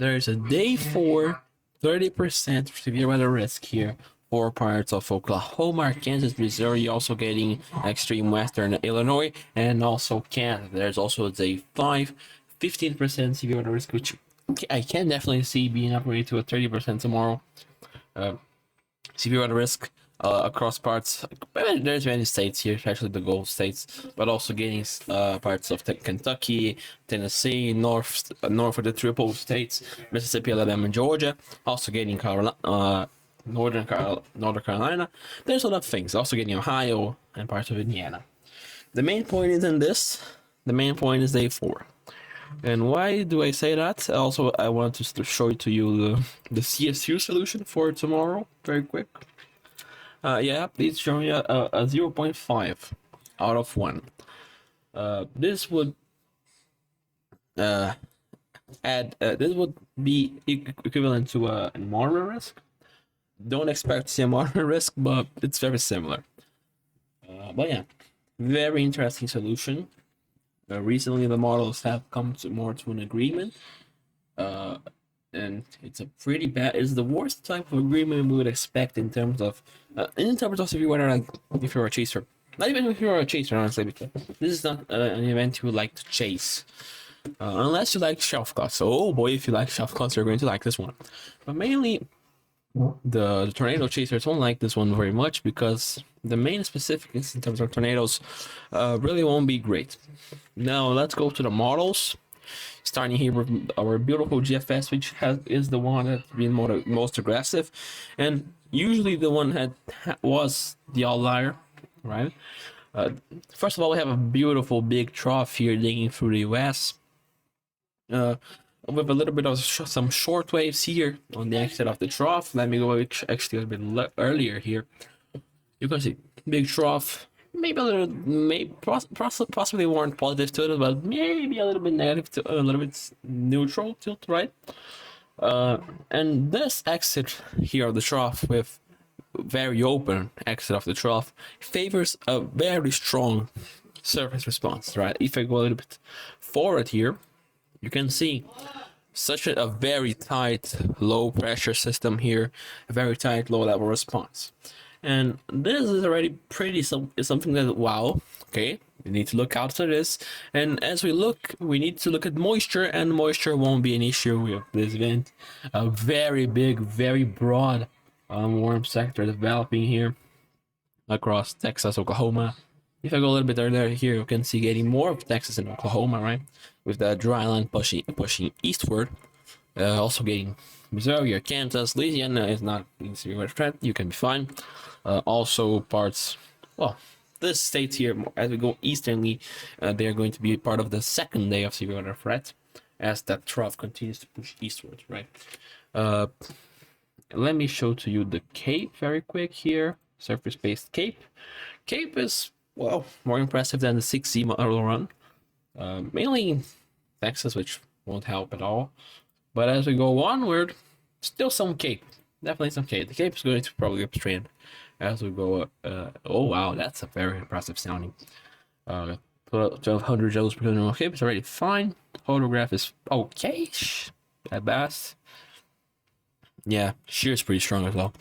There's a day 4, 30% severe weather risk here for parts of Oklahoma, Kansas, Missouri, also getting extreme western Illinois, and also Canada. There's also a day 5, 15% severe weather risk, which I can definitely see being upgraded to a 30% tomorrow. Severe weather risk across parts. There's many states here, especially the Gulf states, but also getting parts of Kentucky, Tennessee, north of the triple states, Mississippi, Alabama, and Georgia. Also getting Northern Carolina. There's a lot of things. Also getting Ohio and parts of Indiana. The main point is in this. The main point is day 4. And why do I say that? Also, I want to show to you the CSU solution for tomorrow, very quick. Yeah, it's showing a 0.5 out of 1. This would this would be equivalent to a moderate risk. Don't expect to see a moderate risk, but it's very similar. But yeah, very interesting solution. Recently, the models have come more to an agreement, and it's a pretty bad. It's the worst type of agreement we would expect in terms of if you were if you're a chaser, not even if you're a chaser, honestly, because this is not an event you would like to chase, unless you like shelf cuts. Oh boy, if you like shelf cuts, you're going to like this one. But mainly, the tornado chasers don't like this one very much because the main specifics in terms of tornadoes really won't be great. Now let's go to the models, starting here with our beautiful GFS, which is the one that's been most aggressive, and usually the one that was the outlier, right? First of all, we have a beautiful big trough here digging through the US. With a little bit of some short waves here on the exit of the trough. Let me go actually a bit earlier here. You can see big trough, maybe a little, possibly weren't positive to it, but maybe a little bit negative to a little bit neutral tilt, right? And this exit here of the trough with very open exit of the trough favors a very strong surface response, right? If I go a little bit forward here, you can see such a very tight low pressure system here, a very tight low level response. And this is already pretty something that, wow, okay, we need to look out for this. And as we look, we need to look at moisture, and moisture won't be an issue with this event. A very big, very broad warm sector developing here across Texas, Oklahoma. If I go a little bit earlier here, you can see getting more of Texas and Oklahoma, right? With the dry line pushing eastward. Also getting Missouri or Kansas. Louisiana is not in severe threat. You can be fine. Also parts, well, this states here, as we go easternly, they are going to be part of the second day of severe weather threat as that trough continues to push eastward, right? Let me show to you the Cape very quick here. Surface-based Cape. Cape is, well, more impressive than the 6Z model run. Mainly Texas, which won't help at all. But as we go onward, still some Cape. Definitely some Cape. The Cape is going to probably uptrend as we go. Oh wow, that's a very impressive sounding. 1200 joules per kilogram. Cape is already fine. Photograph is okay at best. Yeah, shear is pretty strong as well.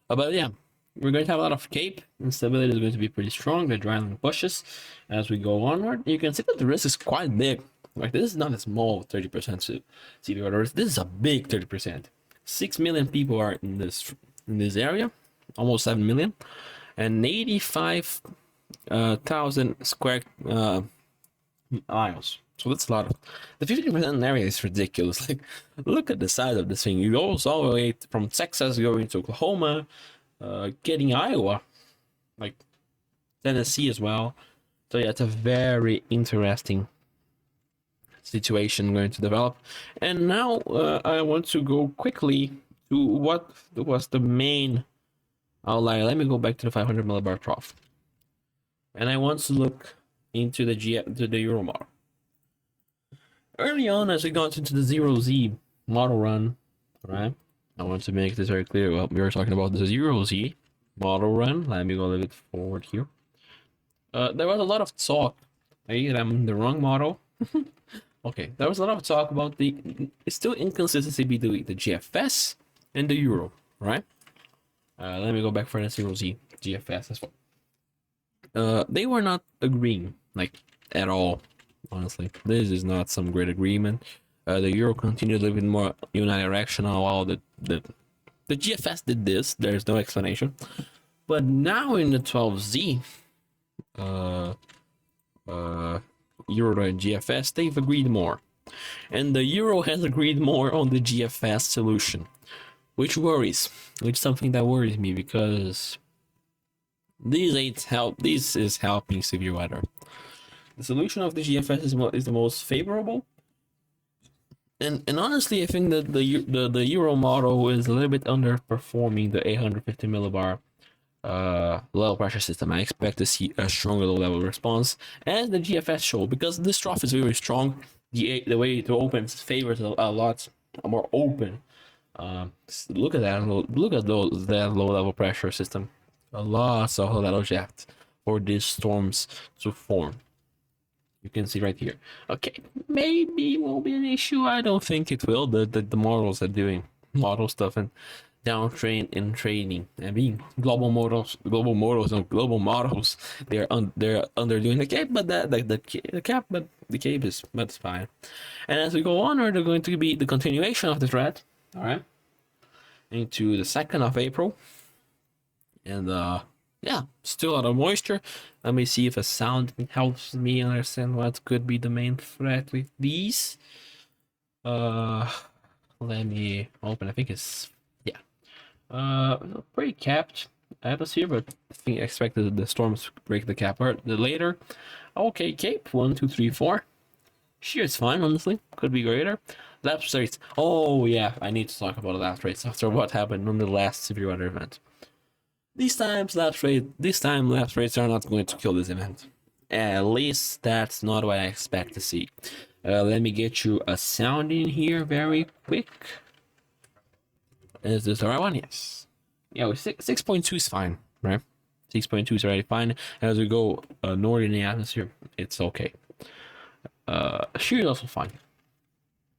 But yeah, we're going to have a lot of Cape. Instability is going to be pretty strong. The dry line pushes as we go onward. You can see that the risk is quite big. Like, this is not a small 30% severe weather risk. This is a big 30%. 6 million people are in this area, almost 7 million, and 85,000 square miles. So that's a lot. The 50% area is ridiculous. Like, look at the size of this thing. You go all the way from Texas going to Oklahoma, getting Iowa, like Tennessee as well. So yeah, it's a very interesting situation going to develop. And now I want to go quickly to what was the main outlier. Let me go back to the 500 millibar trough, and I want to look into the Euro model. Early on, as we got into the 0Z model run, right? I want to make this very clear. Well, we were talking about the 0Z model run. Let me go a little bit forward here. There was a lot of talk. I'm in the wrong model. Okay, there was a lot of talk about the still inconsistency between the GFS and the Euro, right? Let me go back for the 0Z GFS as well. They were not agreeing like at all. Honestly, this is not some great agreement. The Euro continued a little bit more unidirectional, while the GFS did this. There's no explanation. But now in the 12Z, uh, Euro and GFS, they've agreed more. And the Euro has agreed more on the GFS solution, which which is something that worries me because this is helping severe weather. The solution of the GFS is the most favorable. And honestly, I think that the Euro model is a little bit underperforming the 850 millibar level pressure system. I expect to see a stronger low level response as the GFS show, because this trough is very strong. The way it opens favors a lot more open. Look at that! Look at that low level pressure system. A lot of level jet for these storms to form. You can see right here. Okay, maybe it will be an issue. I don't think it will. The models are doing model stuff and downtrain in training. I mean, global models, and global models. They're underdoing the cape, but the cap, but the cape is, but it's fine. And as we go on, they're going to be the continuation of the thread. All right, into the 2nd of April, and yeah, still a lot of moisture. Let me see if a sound helps me understand what could be the main threat with these. Let me open. I think it's, yeah. Pretty capped atmosphere, but I think I expected the storms to break the cap later. Okay, cape 1, 2, 3, 4. Shear is fine, honestly. Could be greater. Lapse rates. Oh yeah, I need to talk about lapse rates after what happened on the last severe weather event. This time lapse rates are not going to kill this event. At least that's not what I expect to see. Let me get you a sound in here very quick. Is this the right one? Yes. Yeah, 6.2 is fine, right? 6.2 is already fine. As we go north in the atmosphere, it's okay. Shear is also fine.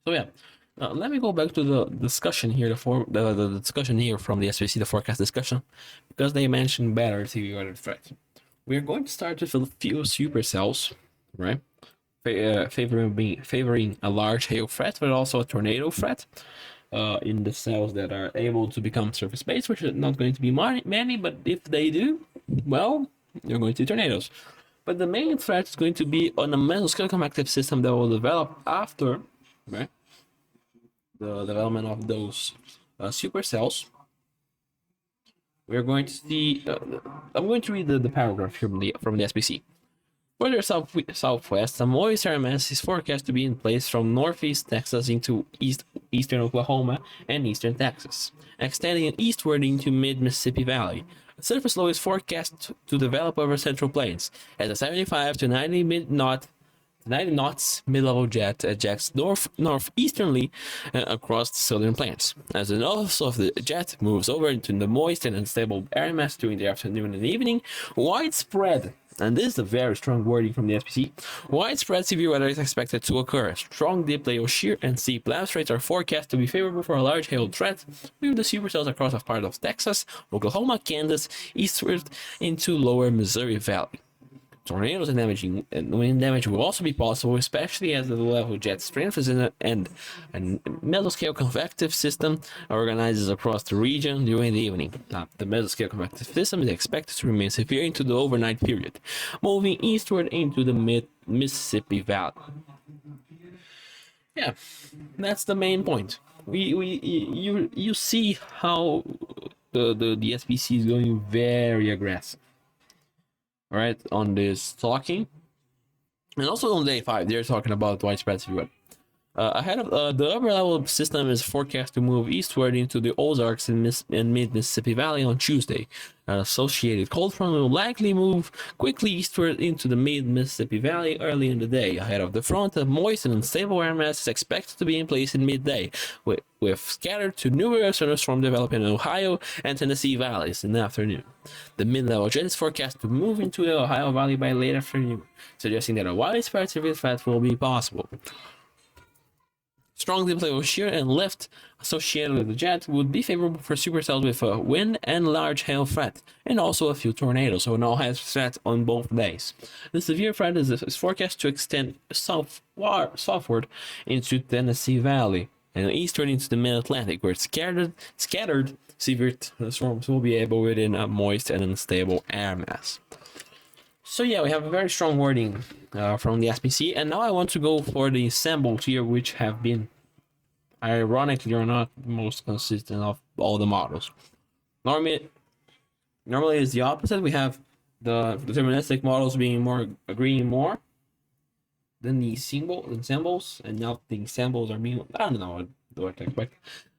So yeah, let me go back to the discussion here, the discussion here from the SVC, the forecast discussion, because they mentioned better TV weather threat. We're going to start with a few supercells, right? Favoring a large hail threat, but also a tornado threat. In the cells that are able to become surface-based, which are not going to be many, but if they do, well, you're going to tornadoes. But the main threat is going to be on a mesoscale convective system that will develop after, right, the development of those supercells. We're going to see. I'm going to read the paragraph from the SPC. Further southwest, a moist air mass is forecast to be in place from northeast Texas into eastern Oklahoma and eastern Texas, extending eastward into mid-Mississippi Valley. A surface low is forecast to develop over central plains as a 75 to 90 knots mid-level jet ejects northeasterly across the southern plains. As the nose of the jet moves over into the moist and unstable air mass during the afternoon and evening, widespread, and this is a very strong wording from the SPC, widespread severe weather is expected to occur. Strong deep layer shear and steep lapse rates are forecast to be favorable for a large hail threat, with the supercells across a part of Texas, Oklahoma, Kansas, eastward into lower Missouri Valley. Tornadoes and wind damage will also be possible, especially as the low-level jet strengthens and mesoscale convective system organizes across the region during the evening. Now, the mesoscale convective system is expected to remain severe into the overnight period, moving eastward into the mid-Mississippi Valley. Yeah, that's the main point. You see how the SPC is going very aggressive. Right, on this talking, and also on day 5 they're talking about widespread severe weather. Ahead of the upper level system is forecast to move eastward into the Ozarks and mid-Mississippi Valley on Tuesday. An associated cold front will likely move quickly eastward into the mid-Mississippi Valley early in the day. Ahead of the front, a moist and unstable air mass is expected to be in place in midday, with scattered to numerous thunderstorms developing in Ohio and Tennessee valleys in the afternoon. The mid-level jet is forecast to move into the Ohio Valley by late afternoon, suggesting that a widespread severe threat will be possible. Strong diplomatic shear and lift associated with the jet would be favorable for supercells with a wind and large hail threat, and also a few tornadoes, so no hail threat on both days. The severe threat is forecast to extend southward into Tennessee Valley and eastward into the mid-Atlantic, where scattered severe storms will be able within a moist and unstable air mass. So yeah, we have a very strong wording from the SPC, and now I want to go for the samples here, which have been, ironically or not, most consistent of all the models. Normally it's the opposite. We have the deterministic models being agreeing more than the symbols, and now the samples are being, I don't know what to expect.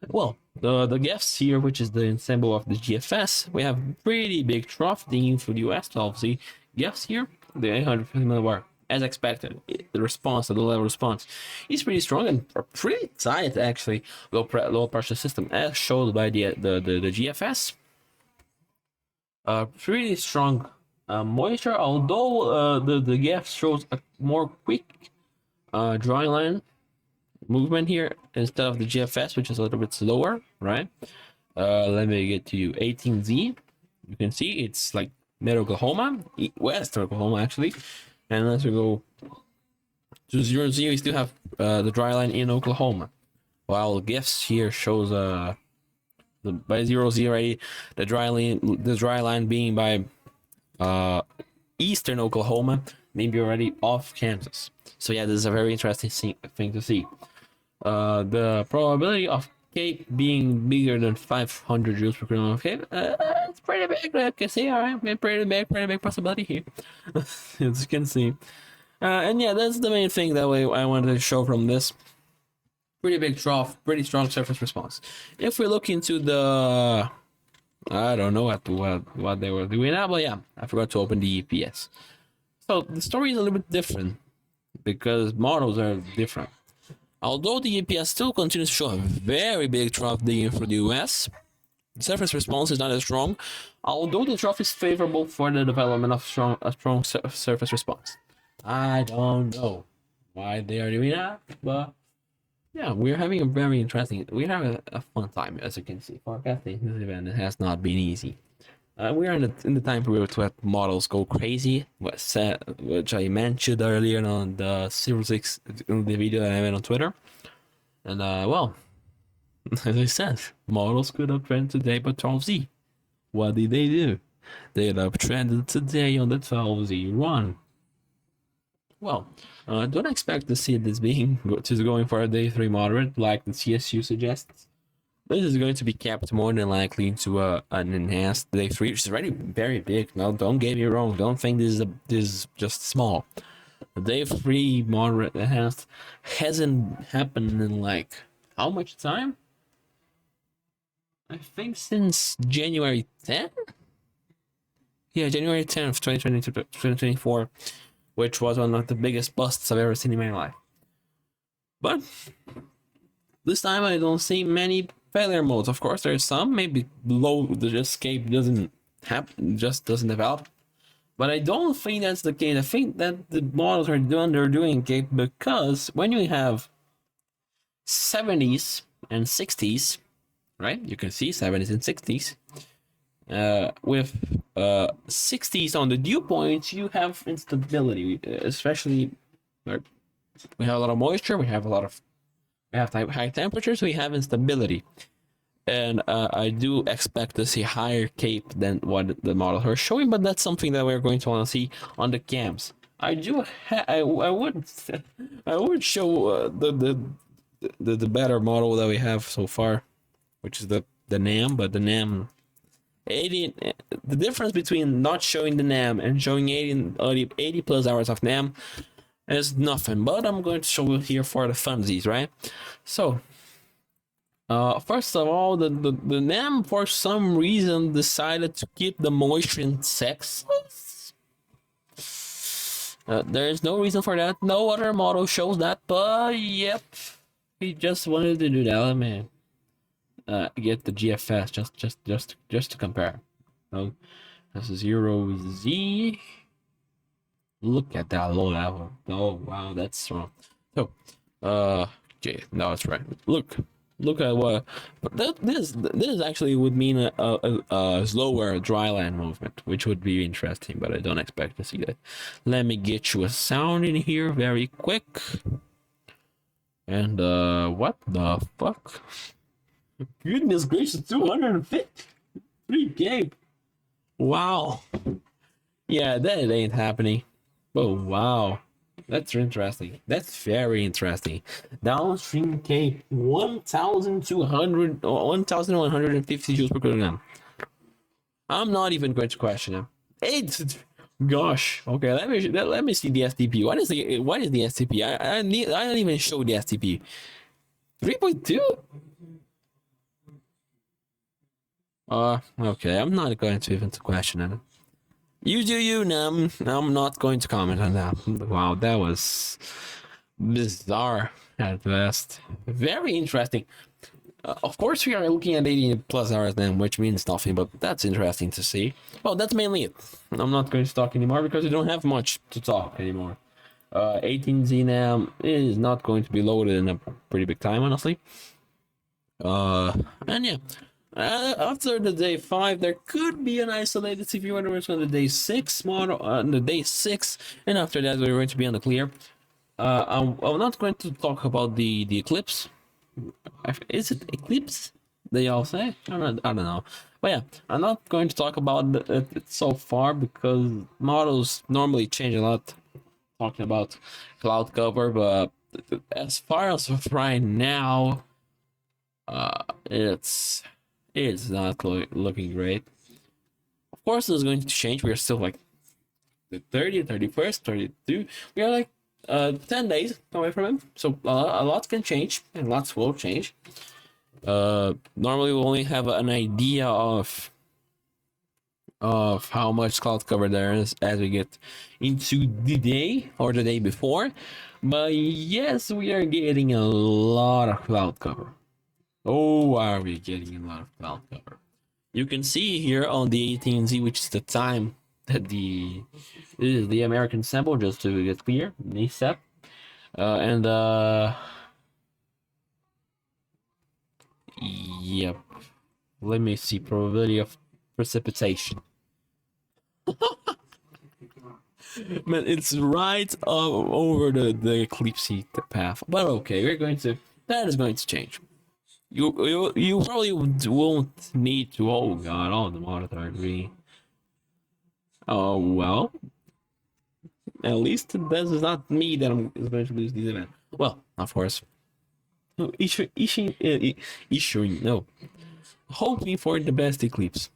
Well, the GIFs here, which is the symbol of the GFS, we have pretty big trough digging for the US 12Z. GIFs here, the 850 millibar, as expected. The response, the level response, is pretty strong and pretty tight actually. Low pressure system, as showed by the GFS. Pretty strong moisture, although the GIF shows a more quick dry line movement here instead of the GFS, which is a little bit slower, right? Let me get to you. 18Z, you can see it's like mid Oklahoma, west Oklahoma actually, and as we go to 0Z, we still have the dry line in Oklahoma, while GIFs here shows by 0Z already the dry line being by eastern Oklahoma, maybe already off Kansas. So yeah, this is a very interesting thing to see. The probability of Cape being bigger than 500 joules per kilometer of Cape, it's pretty big. I can see, all right, pretty big possibility here, as you can see. And yeah, that's the main thing that I wanted to show from this. Pretty big trough, pretty strong surface response. If we look into the, I don't know what they were doing now, but yeah, I forgot to open the EPS. So the story is a little bit different because models are different. Although the EPS still continues to show a very big trough digging for the US, the surface response is not as strong, although the trough is favorable for the development of a strong surface response. I don't know why they are doing that, but yeah, we're having a very interesting, we're having a fun time, as you can see. Forecasting this event has not been easy. We are in the time period where models go crazy, which I mentioned earlier on the 06 in the video that I made on Twitter. And well, as I said, models could uptrend today by 12Z. What did they do? They uptrended today on the 12Z run. Well, don't expect to see this being just going for a day 3 moderate like the CSU suggests. This is going to be capped more than likely into an enhanced day 3, which is already very big. Now, don't get me wrong. Don't think this is just small. The day 3 moderate enhanced hasn't happened in like how much time? I think since January 10th? Yeah, January 10th, 2024, which was one of the biggest busts I've ever seen in my life. But this time I don't see many failure modes. Of course, there's some, maybe low, the escape doesn't happen, just doesn't develop. But I don't think that's the case. I think that the models are doing Cape because when you have 70s and 60s, right? You can see 70s and 60s. With 60s on the dew points, you have instability, especially we have a lot of moisture, we have high temperatures, we have instability. And I do expect to see higher Cape than what the models are showing, but that's something that we're going to want to see on the cams. I would show the better model that we have so far, which is the NAM, but the NAM 80, the difference between not showing the NAM and showing 80 plus hours of NAM is nothing, but I'm going to show it here for the funsies, right? So first of all, the NAM for some reason decided to keep the moisture in Texas. There is no reason for that. No other model shows that, but yep, he just wanted to do that, man. Get the GFS just to compare. So that's 0Z. Look at that low level. Oh wow, that's strong. So Okay, no, that's right. Look at what. But this actually would mean a slower dry land movement, which would be interesting. But I don't expect to see that. Let me get you a sound in here very quick. And what the fuck? Goodness gracious, 253K. Wow. Yeah, that ain't happening. Oh wow. That's interesting. That's very interesting. Downstream Cape 1,200 or 1,150 joules per kilogram. I'm not even going to question him. It's gosh. Okay, let me see the STP. What is the STP? I don't even show the STP. 3.2? Okay. I'm not going to even question it. You do you, Nam. I'm not going to comment on that. Wow, that was bizarre at best. Very interesting. Of course, we are looking at 80 plus hours then, which means nothing, but that's interesting to see. Well, that's mainly it. I'm not going to talk anymore because we don't have much to talk anymore. 18Z Nam is not going to be loaded in a pretty big time, honestly. And yeah. After the day 5, there could be an isolated severe weather risk on the day 6 model, on the day 6, and after that, we're going to be on the clear. I'm not going to talk about the eclipse. Is it eclipse? They all say? I don't know. But yeah, I'm not going to talk about it so far because models normally change a lot. Talking about cloud cover, but as far as of right now, it's not looking great. Of course, it's going to change. We are still like the 30th, 31st, 32. We are like 10 days away from him. So a lot can change and lots will change. Normally, we only have an idea of how much cloud cover there is as we get into the day or the day before. But yes, we are getting a lot of cloud cover. Oh, are we getting a lot of cloud cover? You can see here on the 18Z, which is the time that this is the American sample, just to get clear, NISEP. And yep. Let me see, probability of precipitation. Man, it's right over the eclipse path. But okay, that is going to change. You probably won't need to. Oh god, all the monitor agree. Oh well, at least this is not me that is going to lose this event. Well, of course, issuing no, hoping for the best eclipse,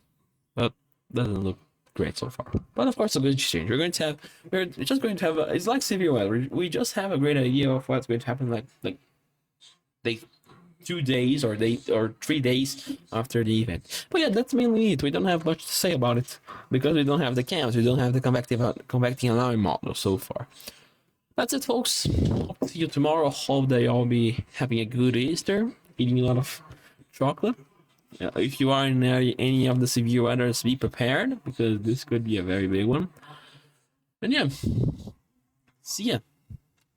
but doesn't look great so far. But of course, a good exchange. We're just going to have. It's like severe weather. We just have a great idea of what's going to happen. Like they 2 days or 3 days after the event. But yeah, that's mainly it. We don't have much to say about it because we don't have the cams, we don't have the convecting alarm model so far. That's it, folks. Hope to see you tomorrow. Hope that y'all be having a good Easter, eating a lot of chocolate. If you are in any of the severe weathers, be prepared because this could be a very big one. And yeah, see ya.